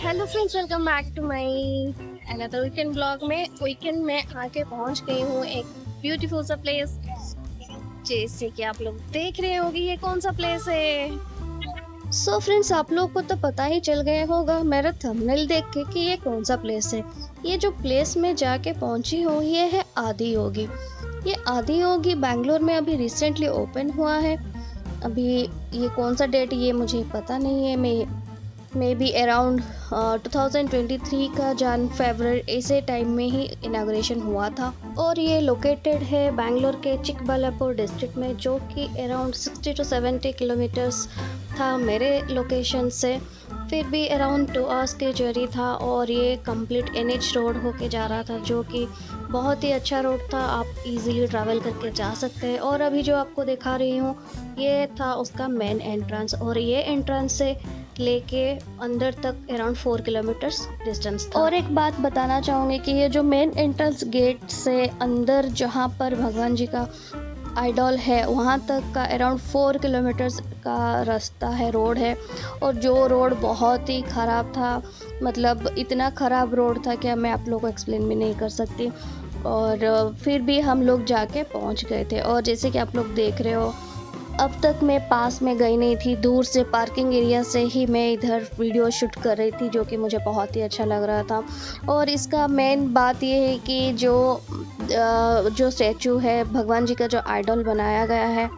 Hello friends, welcome back to my another weekend blog. में weekend में आके पहुंच गई हूँ एक ब्यूटीफुल सा प्लेस। जैसे कि आप लोग देख रहे होंगे ये कौन सा प्लेस है। सो फ्रेंड्स, आप लोग को तो पता ही चल गया होगा मेरा थंबनेल देख के कि ये कौन सा प्लेस है। ये जो प्लेस में जाके पहुंची हूँ ये है आदि योगी। ये आदि योगी बैंगलोर में अभी रिसेंटली ओपन हुआ है। अभी ये कौन सा डेट ये मुझे पता नहीं है। मे बी अराउंड 2023 का फरवरी ऐसे टाइम में ही इनाग्रेशन हुआ था। और ये लोकेटेड है बैंगलोर के चिकबल्लापुर डिस्ट्रिक्ट में, जो कि अराउंड 60 to 70 किलोमीटर्स था मेरे लोकेशन से। फिर भी अराउंड 2 आवर्स की जर्नी था और ये कंप्लीट NH रोड होके जा रहा था, जो कि बहुत ही अच्छा रोड था। आप इजीली ट्रैवल करके जा सकते हैं। और अभी जो आपको दिखा रही हूँ ये था उसका मेन एंट्रेंस, और ये एंट्रेंस से लेके अंदर तक अराउंड 4 किलोमीटर्स डिस्टेंस था। और एक बात बताना चाहूँगी कि ये जो मेन एंट्रेंस गेट से अंदर जहाँ पर भगवान जी का आइडॉल है वहाँ तक का अराउंड 4 किलोमीटर्स का रास्ता है, रोड है। और जो रोड बहुत ही ख़राब था, मतलब इतना ख़राब रोड था कि मैं आप लोगों को एक्सप्लेन भी नहीं कर सकती। और फिर भी हम लोग जाके पहुँच गए थे। और जैसे कि आप लोग देख रहे हो, अब तक मैं पास में गई नहीं थी, दूर से पार्किंग एरिया से ही मैं इधर वीडियो शूट कर रही थी, जो कि मुझे बहुत ही अच्छा लग रहा था। और इसका मेन बात ये है कि जो स्टैचू है भगवान जी का, जो आइडल बनाया गया है,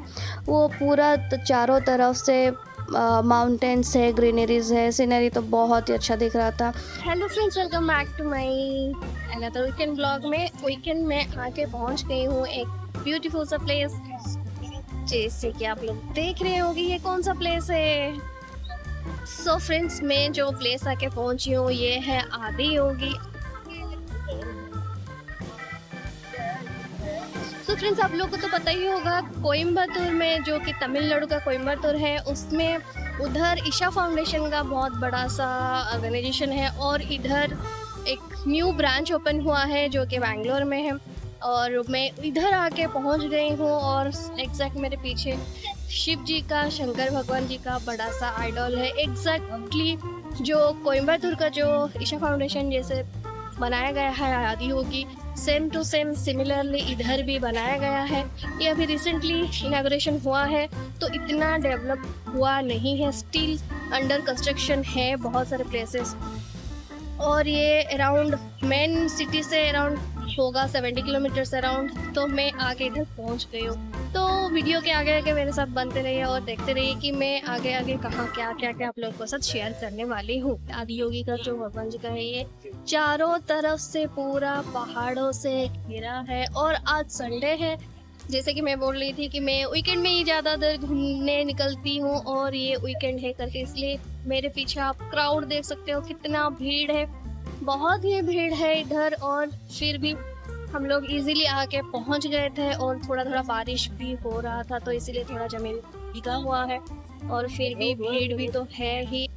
वो पूरा चारों तरफ से माउंटेन्स है, ग्रीनरीज है, सीनरी तो बहुत ही अच्छा दिख रहा था। Hello friends, welcome back to my another weekend blog. में वीकेंड में आके पहुंच गई हूँ एक ब्यूटीफुल सा प्लेस। जैसे कि आप लोग देख रहे होंगे ये कौन सा प्लेस है। सो फ्रेंड्स, मैं जो प्लेस आके पहुंची हूँ ये है आदि योगी। सो फ्रेंड्स, आप लोग को तो पता ही होगा कोयम्बतूर में, जो कि तमिलनाडु का कोयम्बतूर है, उसमें उधर ईशा फाउंडेशन का बहुत बड़ा सा ऑर्गेनाइजेशन है। और इधर एक न्यू ब्रांच ओपन हुआ है जो कि बैंगलोर में है। और मैं इधर आके पहुंच गई हूँ और एग्जैक्ट मेरे पीछे शिव जी का, शंकर भगवान जी का बड़ा सा आइडॉल है। एग्जैक्टली जो कोयम्बतूर का जो ईशा फाउंडेशन जैसे बनाया गया है आदि योगी, सेम टू सेम सिमिलरली इधर भी बनाया गया है। ये अभी रिसेंटली इनाग्रेशन हुआ है, तो इतना डेवलप हुआ नहीं है, स्टिल अंडर कंस्ट्रक्शन है बहुत सारे प्लेसेस। और ये अराउंड मेन सिटी से अराउंड होगा 70 किलोमीटर्स अराउंड। तो मैं आगे इधर पहुंच गई हूँ। तो वीडियो के आगे आगे मेरे साथ बनते रहिए और देखते रहिए कि मैं आगे आगे कहाँ क्या क्या क्या आप लोगों के साथ शेयर करने वाली हूँ। आदि योगी का जो भगवान जी का है, ये चारों तरफ से पूरा पहाड़ों से घिरा है। और आज संडे है, जैसे कि मैं बोल रही थी कि मैं वीकेंड में ही ज़्यादातर घूमने निकलती हूँ, और ये वीकेंड है करके इसलिए मेरे पीछे आप क्राउड देख सकते हो, कितना भीड़ है, बहुत ही भीड़ है इधर। और फिर भी हम लोग इजीली आके पहुंच गए थे। और थोड़ा थोड़ा बारिश भी हो रहा था, तो इसीलिए थोड़ा जमीन भीगा हुआ है, और फिर भी भीड़ भी तो है ही।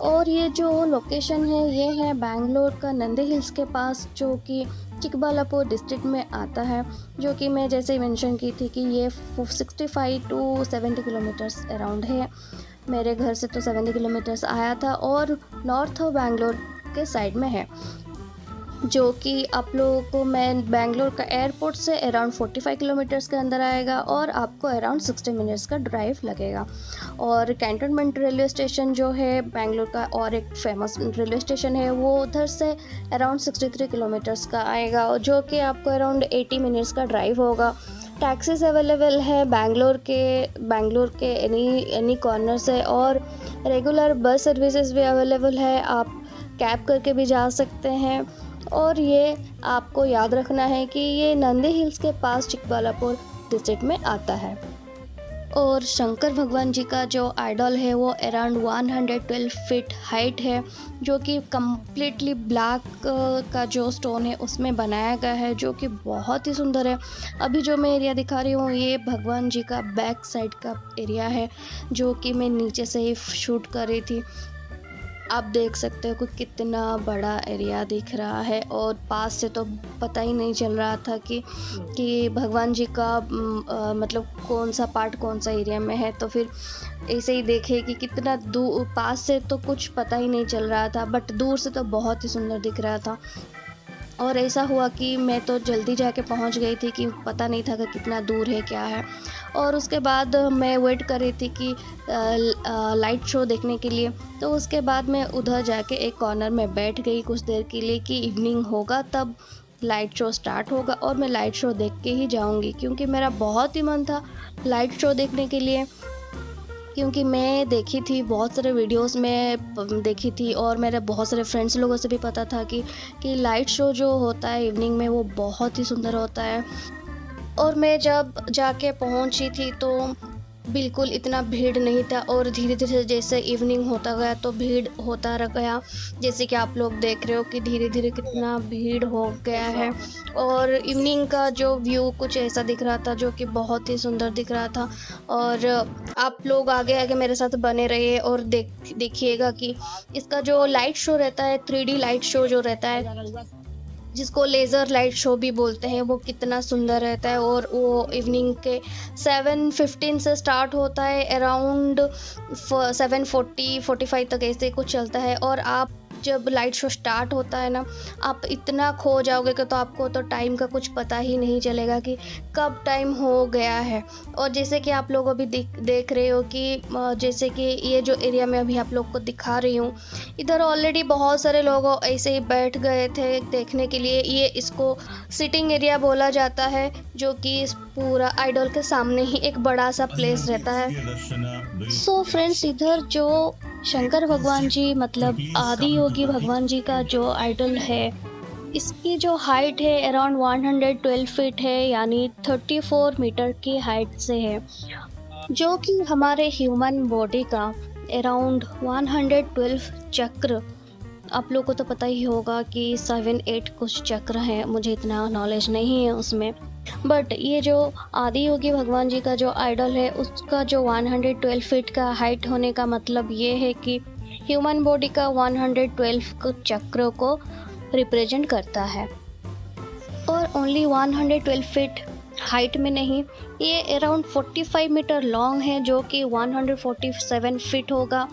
और ये जो लोकेशन है ये है बैंगलोर का नंदी हिल्स के पास, जो कि चिकबल्लापुर डिस्ट्रिक्ट में आता है। जो कि मैं जैसे ही मेंशन की थी कि ये 65 to 70 किलोमीटर्स अराउंड है। मेरे घर से तो 70 किलोमीटर्स आया था, और नॉर्थ ऑफ बैंगलोर के साइड में है, जो कि आप लोगों को मैं बैंगलोर का एयरपोर्ट से अराउंड 45 किलोमीटर्स के अंदर आएगा, और आपको अराउंड 60 मिनट्स का ड्राइव लगेगा। और कैंटोनमेंट रेलवे स्टेशन जो है बैंगलोर का और एक फेमस रेलवे स्टेशन है, वो उधर से अराउंड 63 किलोमीटर्स का आएगा, जो कि आपको अराउंड 80 मिनट्स का ड्राइव होगा। टैक्सीज अवेलेबल है बैंगलोर के एनी कॉर्नर से, और रेगुलर बस सर्विसेज भी अवेलेबल है, आप कैब करके भी जा सकते हैं। और ये आपको याद रखना है कि ये नंदी हिल्स के पास चिकबल्लापुर डिस्ट्रिक्ट में आता है। और शंकर भगवान जी का जो आइडल है वो अराउंड 112 फीट हाइट है, जो कि कम्प्लीटली ब्लैक का जो स्टोन है उसमें बनाया गया है, जो कि बहुत ही सुंदर है। अभी जो मैं एरिया दिखा रही हूँ ये भगवान जी का बैक साइड का एरिया है, जो कि मैं नीचे से ही शूट कर रही थी। आप देख सकते हो कि कितना बड़ा एरिया दिख रहा है, और पास से तो पता ही नहीं चल रहा था कि भगवान जी का मतलब कौन सा पार्ट कौन सा एरिया में है। तो फिर ऐसे ही देखे कि कितना दूर, पास से तो कुछ पता ही नहीं चल रहा था, बट दूर से तो बहुत ही सुंदर दिख रहा था। और ऐसा हुआ कि मैं तो जल्दी जाके पहुंच गई थी कि पता नहीं था कि कितना दूर है क्या है। और उसके बाद मैं वेट कर रही थी कि लाइट शो देखने के लिए। तो उसके बाद मैं उधर जाके एक कॉर्नर में बैठ गई कुछ देर के लिए कि इवनिंग होगा तब लाइट शो स्टार्ट होगा और मैं लाइट शो देख के ही जाऊंगी, क्योंकि मेरा बहुत ही मन था लाइट शो देखने के लिए। क्योंकि मैं देखी थी बहुत सारे वीडियोस में देखी थी, और मेरे बहुत सारे फ्रेंड्स लोगों से भी पता था कि लाइट शो जो होता है इवनिंग में वो बहुत ही सुंदर होता है। और मैं जब जाके पहुंची थी तो बिल्कुल इतना भीड़ नहीं था, और धीरे धीरे जैसे इवनिंग होता गया तो भीड़ होता रह गया। जैसे कि आप लोग देख रहे हो कि धीरे धीरे कितना भीड़ हो गया है। और इवनिंग का जो व्यू कुछ ऐसा दिख रहा था जो कि बहुत ही सुंदर दिख रहा था। और आप लोग आगे आगे मेरे साथ बने रहिए और देखिएगा कि इसका जो लाइट शो रहता है, 3D लाइट शो जो रहता है, जिसको लेज़र लाइट शो भी बोलते हैं, वो कितना सुंदर रहता है। और वो इवनिंग के 7:15 से स्टार्ट होता है, अराउंड 7:45 तक ऐसे कुछ चलता है। और आप जब लाइट शो स्टार्ट होता है ना, आप इतना खो जाओगे कि तो आपको तो टाइम का कुछ पता ही नहीं चलेगा कि कब टाइम हो गया है। और जैसे कि आप लोग अभी देख रहे हो कि जैसे कि ये जो एरिया में अभी आप लोग को दिखा रही हूँ, इधर ऑलरेडी बहुत सारे लोग ऐसे ही बैठ गए थे देखने के लिए। ये इसको सिटिंग एरिया बोला जाता है, जो कि पूरा आइडल के सामने ही एक बड़ा सा प्लेस रहता है। सो फ्रेंड्स, इधर जो शंकर भगवान जी मतलब आदि योगी भगवान जी का जो आइडल है, इसकी जो हाइट है अराउंड 112 फीट है, यानी 34 मीटर की हाइट से है, जो कि हमारे ह्यूमन बॉडी का अराउंड 112 चक्र। आप लोगों को तो पता ही होगा कि 7-8 कुछ चक्र हैं, मुझे इतना नॉलेज नहीं है उसमें। बट ये जो आदि योगी भगवान जी का जो आइडल है, उसका जो 112 फीट का हाइट होने का मतलब ये है कि ह्यूमन बॉडी का 112 चक्र को रिप्रेजेंट करता है। और ओनली 112 फीट हाइट में नहीं, ये अराउंड 45 मीटर लॉन्ग है, जो कि 147 फीट होगा,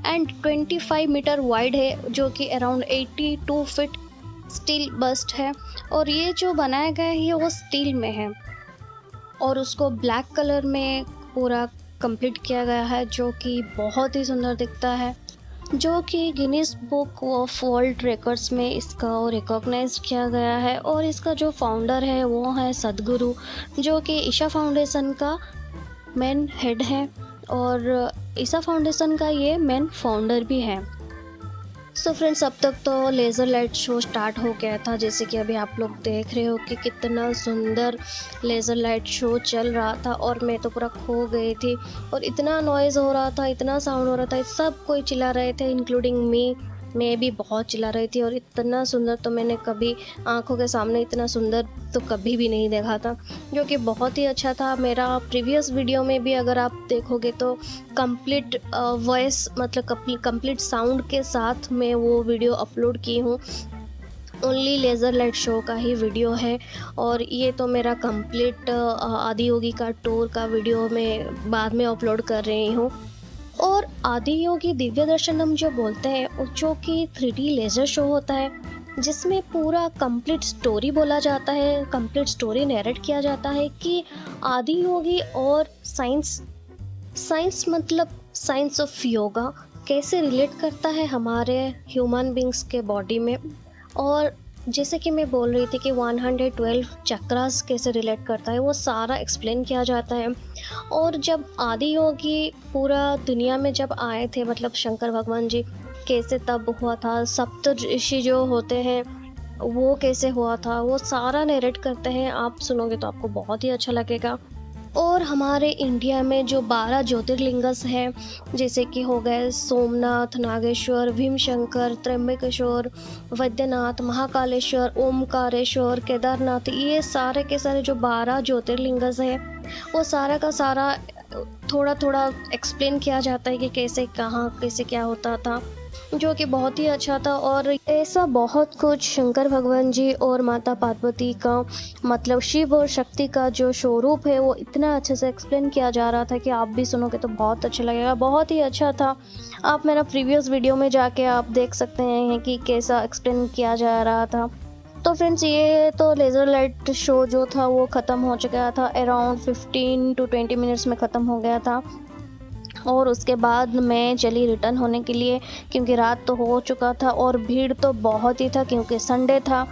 एंड 25 मीटर वाइड है, जो कि अराउंड 82 फीट स्टील बस्ट है। और ये जो बनाया गया है वो स्टील में है, और उसको ब्लैक कलर में पूरा कंप्लीट किया गया है, जो कि बहुत ही सुंदर दिखता है, जो कि Guinness book of world records में इसका रिकॉग्नाइज किया गया है। और इसका जो फाउंडर है वो है सद्गुरु, जो कि ईशा फाउंडेशन का मेन हेड है, और ईशा फाउंडेशन का ये मेन फाउंडर भी है। सो फ्रेंड्स, अब तक तो लेज़र लाइट शो स्टार्ट हो गया था, जैसे कि अभी आप लोग देख रहे हो कि कितना सुंदर लेज़र लाइट शो चल रहा था, और मैं तो पूरा खो गई थी। और इतना नॉइज़ हो रहा था, इतना साउंड हो रहा था, सब कोई चिल्ला रहे थे, इंक्लूडिंग मी। मैं भी बहुत चिल्ला रही थी, और इतना सुंदर तो मैंने कभी आंखों के सामने इतना सुंदर तो कभी भी नहीं देखा था, जो कि बहुत ही अच्छा था। मेरा प्रीवियस वीडियो में भी अगर आप देखोगे तो कंप्लीट वॉइस मतलब कंप्लीट साउंड के साथ मैं वो वीडियो अपलोड की हूँ। ओनली लेज़र लाइट शो का ही वीडियो है, और ये तो मेरा कंप्लीट आदि योगी का टूर का वीडियो मैं बाद में अपलोड कर रही हूँ। और आदि योगी दिव्य दर्शनम जो बोलते हैं, जो कि 3D लेज़र शो होता है, जिसमें पूरा कंप्लीट स्टोरी बोला जाता है, कंप्लीट स्टोरी नैरेट किया जाता है कि आदि योगी और साइंस मतलब साइंस ऑफ योगा कैसे रिलेट करता है हमारे ह्यूमन बींग्स के बॉडी में। और जैसे कि मैं बोल रही थी कि 112 चक्रास कैसे रिलेट करता है, वो सारा एक्सप्लेन किया जाता है। और जब आदि योगी पूरा दुनिया में जब आए थे, मतलब शंकर भगवान जी कैसे तब हुआ था, सप्त ऋषि जो होते हैं वो कैसे हुआ था, वो सारा नरेट करते हैं। आप सुनोगे तो आपको बहुत ही अच्छा लगेगा। और हमारे इंडिया में जो 12 ज्योतिर्लिंगस हैं, जैसे कि हो गए सोमनाथ, नागेश्वर, भीमशंकर, त्र्यंबकेश्वर, वैद्यनाथ, महाकालेश्वर, ओमकारेश्वर, केदारनाथ, ये सारे के सारे जो 12 ज्योतिर्लिंगस हैं, वो सारा का सारा थोड़ा थोड़ा एक्सप्लेन किया जाता है कि कैसे कहाँ कैसे क्या होता था। जो कि बहुत ही अच्छा था। और ऐसा बहुत कुछ शंकर भगवान जी और माता पार्वती का, मतलब शिव और शक्ति का जो स्वरूप है, वो इतना अच्छे से एक्सप्लेन किया जा रहा था कि आप भी सुनोगे तो बहुत अच्छा लगेगा। बहुत ही अच्छा था। आप मेरा प्रीवियस वीडियो में जाके आप देख सकते हैं कि कैसा एक्सप्लेन किया जा रहा था। तो फ्रेंड्स, ये तो लेज़र लाइट शो जो था वो ख़त्म हो चुका था, अराउंड 15 टू 20 मिनट्स में ख़त्म हो गया था। और उसके बाद मैं चली रिटर्न होने के लिए, क्योंकि रात तो हो चुका था और भीड़ तो बहुत ही था क्योंकि संडे था।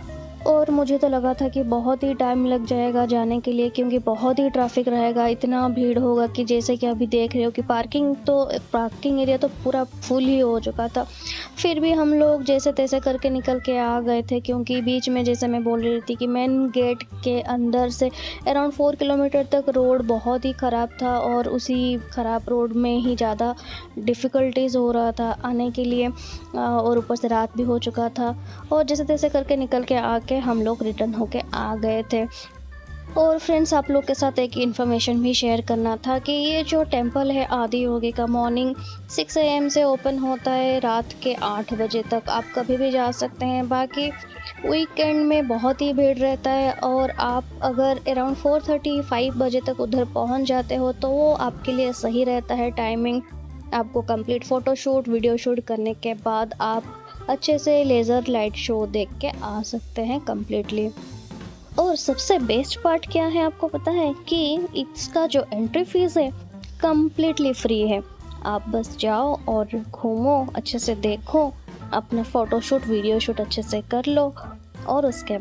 और मुझे तो लगा था कि बहुत ही टाइम लग जाएगा जाने के लिए, क्योंकि बहुत ही ट्रैफिक रहेगा, इतना भीड़ होगा कि जैसे कि अभी देख रहे हो कि पार्किंग एरिया तो पूरा फुल ही हो चुका था। फिर भी हम लोग जैसे तैसे करके निकल के आ गए थे, क्योंकि बीच में जैसे मैं बोल रही थी कि मेन गेट के अंदर से अराउंड 4 किलोमीटर तक रोड बहुत ही ख़राब था, और उसी ख़राब रोड में ही ज़्यादा डिफ़िकल्टीज़ हो रहा था आने के लिए, और ऊपर से रात भी हो चुका था। और जैसे तैसे करके निकल के आके हम लोग रिटर्न होके आ गए थे। और फ्रेंड्स, आप लोग के साथ एक इन्फॉर्मेशन भी शेयर करना था कि ये जो टेंपल है आदि योगी का, मॉर्निंग 6 AM से ओपन होता है, रात के 8 बजे तक आप कभी भी जा सकते हैं। बाकी वीकेंड में बहुत ही भीड़ रहता है, और आप अगर अराउंड 4:35 बजे तक उधर पहुंच जाते हो तो वो आपके लिए सही रहता है टाइमिंग। आपको complete photo shoot, video shoot करने के बाद आप अच्छे से लेज़र लाइट शो देख के आ सकते हैं कम्प्लीटली। और सबसे बेस्ट पार्ट क्या है आपको पता है कि इसका जो एंट्री फीस है कम्प्लीटली फ्री है। आप बस जाओ और घूमो, अच्छे से देखो, अपना फ़ोटो शूट, वीडियो शूट अच्छे से कर लो, और उसके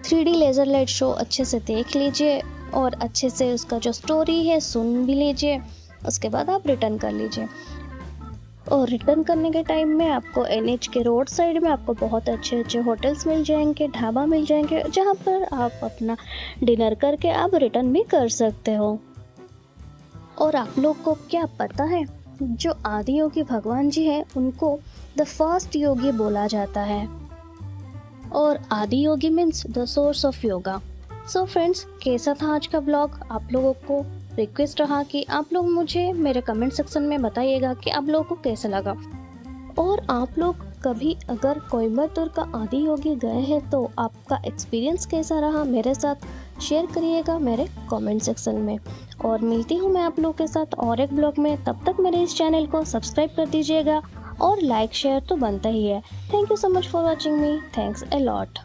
3D लेज़र लाइट शो अच्छे से देख लीजिए, और अच्छे से उसका जो स्टोरी है सुन भी लीजिए। उसके बाद आप रिटर्न कर लीजिए। और रिटर्न करने के टाइम में आपको NH के रोड साइड में आपको बहुत अच्छे अच्छे होटल्स मिल जाएंगे, ढाबा मिल जाएंगे, जहाँ पर आप अपना डिनर करके आप रिटर्न भी कर सकते हो। और आप लोग को क्या पता है, जो आदि योगी भगवान जी हैं उनको द फर्स्ट योगी बोला जाता है, और Adiyogi means the source of yoga. So friends, कैसा था आज का ब्लॉग? आप लोगों को रिक्वेस्ट रहा कि आप लोग मुझे मेरे कमेंट सेक्शन में बताइएगा कि आप लोगों को कैसा लगा। और आप लोग कभी अगर कोयम्बतूर का आदि योगी गए हैं तो आपका एक्सपीरियंस कैसा रहा मेरे साथ शेयर करिएगा मेरे कमेंट सेक्शन में। और मिलती हूँ मैं आप लोग के साथ और एक ब्लॉग में। तब तक मेरे इस चैनल को सब्सक्राइब कर दीजिएगा, और लाइक शेयर तो बनता ही है। Thank you so much for watching me. Thanks a lot.